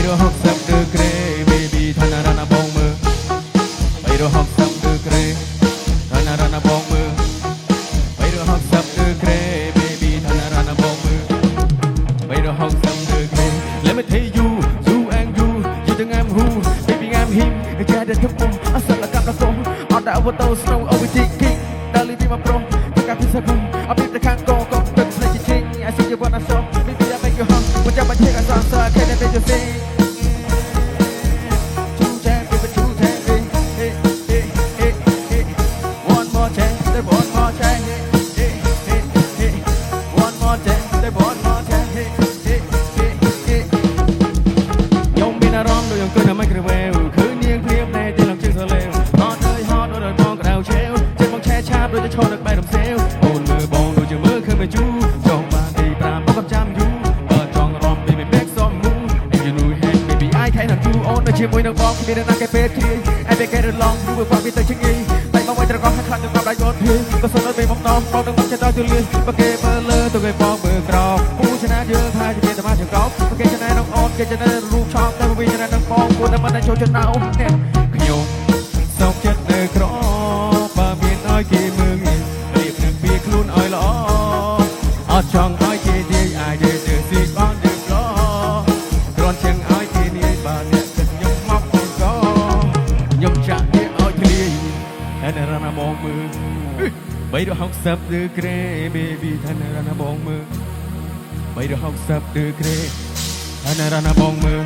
360ដឺក្រេ baby ថាណារណាបងមើល360ដឺក្រេថាណារណាបងមើល360ដឺក្រេ baby ថាណារណាបងមើល360ដឺក្រេ Let me tell you you and you you think I'm who baby I'm him get it come on I said like I'm so on the overdose snow over thinking darling be my pro take a piece of me I beat the can't go play ching I see you wanna show baby I make you hum what you might take a song so I can't make you sing one more chance one more chance one more chance ខ្ញុំមានអារម្មណ៍ដូចអង្គុយនៅ microwave ឃើញនាងភ្លាមណែទីឡងជើងសលេវហត់អើយហត់ដូចបងក្តៅឆេវចិត្តបងឆេះឆាបដូចឈរដឹកបែររំសេវអូនមើលបងដូចជាមើលឃើញមកជូចង់បានទី5បងចាំយូបើចង់រំ baby make some move and you know hey baby I can't do អូនដូចជាមួយនឹងបងគ្មានអ្នកណាគេពេទ្យគ្រាយ I make it along ព្រោះបងវាទៅជាងីតែមកវិញត្រកោះខាត់នឹងដៃយត់ធៀក៏សុំឲ្យបងតំបងនឹងមកចិត្តទៅលឿនបើគេមើលលើទៅគេបងមើលក្រោមពូឆ្នាយើងថាជាសមាជិកកោបើគេឆ្នានឹងអូនគេឆ្នារូបឆោតតែវិញឆ្នានឹងបងគួរតែមិនឲ្យចូលចិត្តណៅខ្ញុំសោកចិត្តនៅក្របើមានឲ្យគេមើលរៀបនឹងពីខ្លួនឲ្យល្អអត់ចង់ឲ្យគេនិយាយអាយទៅស៊ីបងទៅផ្លោគ្រាន់ជាងឲ្យគេនិយាយបើអ្នកចិត្តខ្ញុំមកផងក៏ខ្ញុំចាក់វាឲ្យឃ្លាយហើយរណាបងមើល360ដឺក្រេ baby ថារណាបងមើល360ដឺក្រេថារណាបងមើល